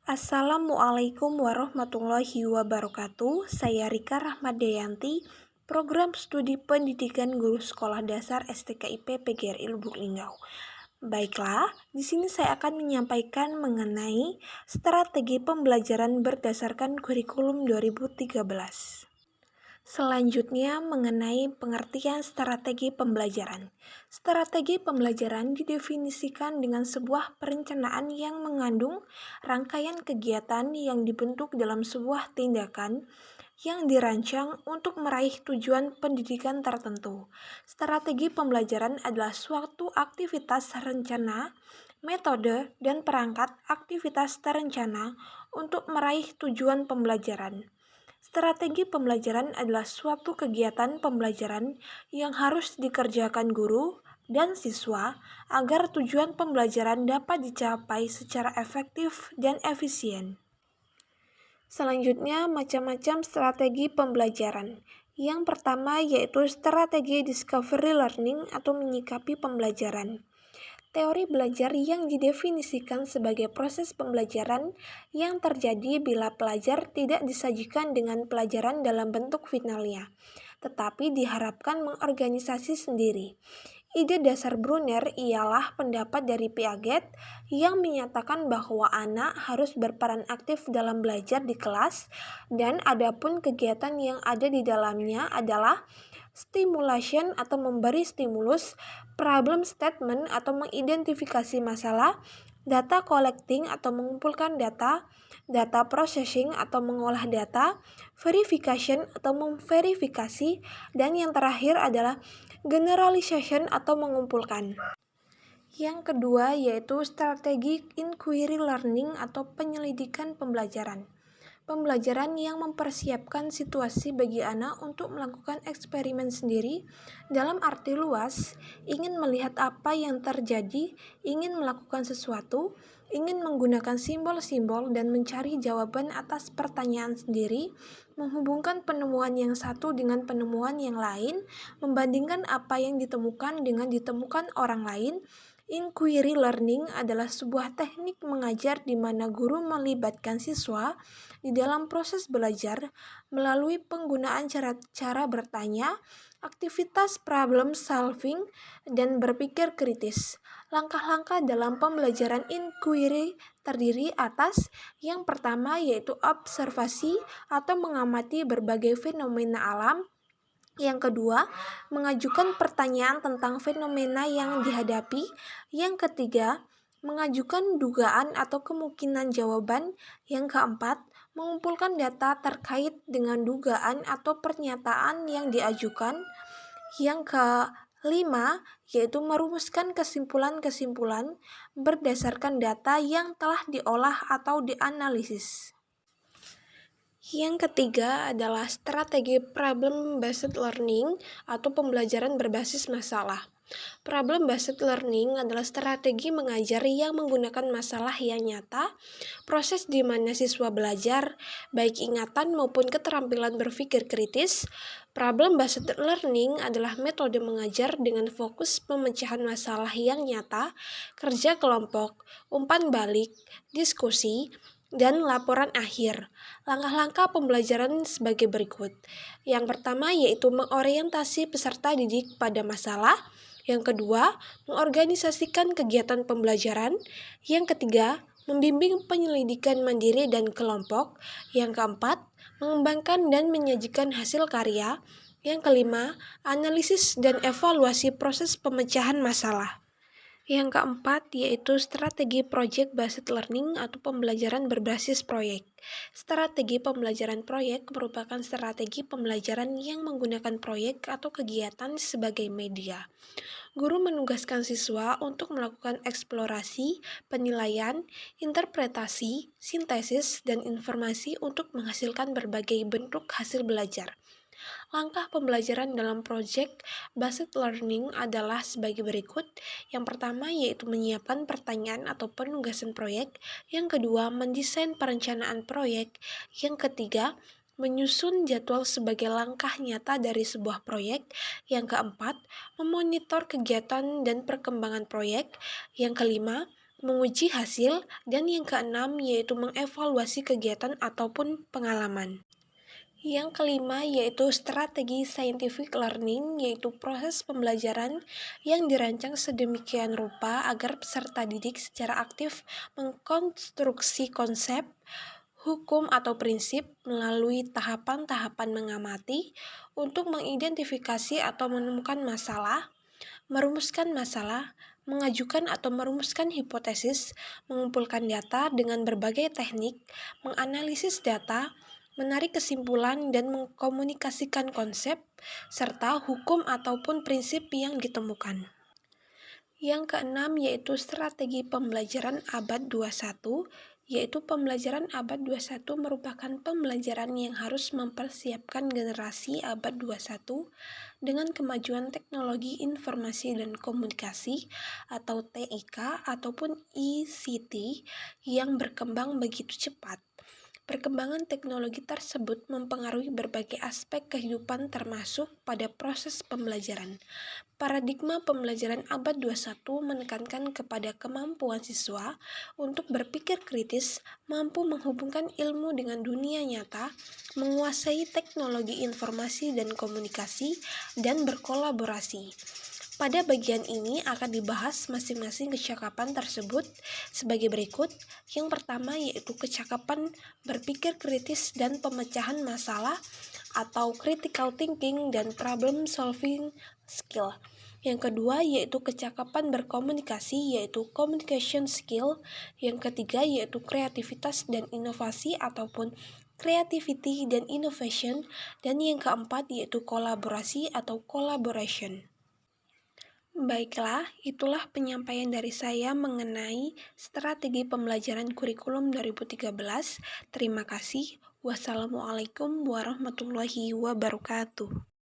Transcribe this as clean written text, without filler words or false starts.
Assalamualaikum warahmatullahi wabarakatuh. Saya Rika Rahmadayanti, Program Studi Pendidikan Guru Sekolah Dasar STKIP PGRI Lubuk Linggau. Baiklah, di sini saya akan menyampaikan mengenai strategi pembelajaran berdasarkan kurikulum 2013. Selanjutnya mengenai pengertian strategi pembelajaran. Strategi pembelajaran didefinisikan dengan sebuah perencanaan yang mengandung rangkaian kegiatan yang dibentuk dalam sebuah tindakan yang dirancang untuk meraih tujuan pendidikan tertentu. Strategi pembelajaran adalah suatu aktivitas rencana, metode, dan perangkat aktivitas terencana untuk meraih tujuan pembelajaran. Strategi pembelajaran adalah suatu kegiatan pembelajaran yang harus dikerjakan guru dan siswa agar tujuan pembelajaran dapat dicapai secara efektif dan efisien. Selanjutnya, macam-macam strategi pembelajaran. Yang pertama yaitu strategi discovery learning atau menyikapi pembelajaran. Teori belajar yang didefinisikan sebagai proses pembelajaran yang terjadi bila pelajar tidak disajikan dengan pelajaran dalam bentuk finalnya, tetapi diharapkan mengorganisasi sendiri. Ide dasar Brunner ialah pendapat dari Piaget yang menyatakan bahwa anak harus berperan aktif dalam belajar di kelas dan adapun kegiatan yang ada di dalamnya adalah stimulation atau memberi stimulus, problem statement atau mengidentifikasi masalah, data collecting atau mengumpulkan data, data processing atau mengolah data, verification atau memverifikasi, dan yang terakhir adalah generalization atau mengumpulkan. Yang kedua yaitu strategi inquiry learning atau penyelidikan pembelajaran. Pembelajaran yang mempersiapkan situasi bagi anak untuk melakukan eksperimen sendiri dalam arti luas, ingin melihat apa yang terjadi, ingin melakukan sesuatu, ingin menggunakan simbol-simbol dan mencari jawaban atas pertanyaan sendiri, menghubungkan penemuan yang satu dengan penemuan yang lain, membandingkan apa yang ditemukan dengan ditemukan orang lain. Inquiry learning adalah sebuah teknik mengajar di mana guru melibatkan siswa di dalam proses belajar melalui penggunaan cara bertanya, aktivitas problem solving, dan berpikir kritis. Langkah-langkah dalam pembelajaran inquiry terdiri atas yang pertama yaitu observasi atau mengamati berbagai fenomena alam. Yang kedua, mengajukan pertanyaan tentang fenomena yang dihadapi. Yang ketiga, mengajukan dugaan atau kemungkinan jawaban. Yang keempat, mengumpulkan data terkait dengan dugaan atau pernyataan yang diajukan. Yang kelima, yaitu merumuskan kesimpulan-kesimpulan berdasarkan data yang telah diolah atau dianalisis. Yang ketiga adalah strategi problem-based learning atau pembelajaran berbasis masalah. Problem-based learning adalah strategi mengajar yang menggunakan masalah yang nyata, proses di mana siswa belajar, baik ingatan maupun keterampilan berpikir kritis. Problem-based learning adalah metode mengajar dengan fokus pemecahan masalah yang nyata, kerja kelompok, umpan balik, diskusi, dan laporan akhir. Langkah-langkah pembelajaran sebagai berikut. Yang pertama yaitu mengorientasi peserta didik pada masalah. Yang kedua, mengorganisasikan kegiatan pembelajaran. Yang ketiga, membimbing penyelidikan mandiri dan kelompok. Yang keempat, mengembangkan dan menyajikan hasil karya. Yang kelima, analisis dan evaluasi proses pemecahan masalah. Yang keempat yaitu strategi project-based learning atau pembelajaran berbasis proyek. Strategi pembelajaran proyek merupakan strategi pembelajaran yang menggunakan proyek atau kegiatan sebagai media. Guru menugaskan siswa untuk melakukan eksplorasi, penilaian, interpretasi, sintesis, dan informasi untuk menghasilkan berbagai bentuk hasil belajar. Langkah pembelajaran dalam project-based learning adalah sebagai berikut. Yang pertama yaitu menyiapkan pertanyaan atau penugasan proyek. Yang kedua, mendesain perencanaan proyek. Yang ketiga, menyusun jadwal sebagai langkah nyata dari sebuah proyek. Yang keempat, memonitor kegiatan dan perkembangan proyek. Yang kelima, menguji hasil, dan yang keenam yaitu mengevaluasi kegiatan ataupun pengalaman. Yang kelima yaitu strategi scientific learning, yaitu proses pembelajaran yang dirancang sedemikian rupa agar peserta didik secara aktif mengkonstruksi konsep, hukum atau prinsip melalui tahapan-tahapan mengamati untuk mengidentifikasi atau menemukan masalah, merumuskan masalah, mengajukan atau merumuskan hipotesis, mengumpulkan data dengan berbagai teknik, menganalisis data, menarik kesimpulan dan mengkomunikasikan konsep, serta hukum ataupun prinsip yang ditemukan. Yang keenam yaitu strategi pembelajaran abad 21, yaitu pembelajaran abad 21 merupakan pembelajaran yang harus mempersiapkan generasi abad 21 dengan kemajuan teknologi informasi dan komunikasi atau TIK ataupun ICT yang berkembang begitu cepat. Perkembangan teknologi tersebut mempengaruhi berbagai aspek kehidupan termasuk pada proses pembelajaran. Paradigma pembelajaran abad 21 menekankan kepada kemampuan siswa untuk berpikir kritis, mampu menghubungkan ilmu dengan dunia nyata, menguasai teknologi informasi dan komunikasi, dan berkolaborasi. Pada bagian ini akan dibahas masing-masing kecakapan tersebut sebagai berikut. Yang pertama yaitu kecakapan berpikir kritis dan pemecahan masalah atau critical thinking dan problem solving skill. Yang kedua yaitu kecakapan berkomunikasi, yaitu communication skill. Yang ketiga yaitu kreativitas dan inovasi ataupun creativity dan innovation. Dan yang keempat yaitu kolaborasi atau collaboration. Baiklah, itulah penyampaian dari saya mengenai strategi pembelajaran kurikulum 2013. Terima kasih. Wassalamualaikum warahmatullahi wabarakatuh.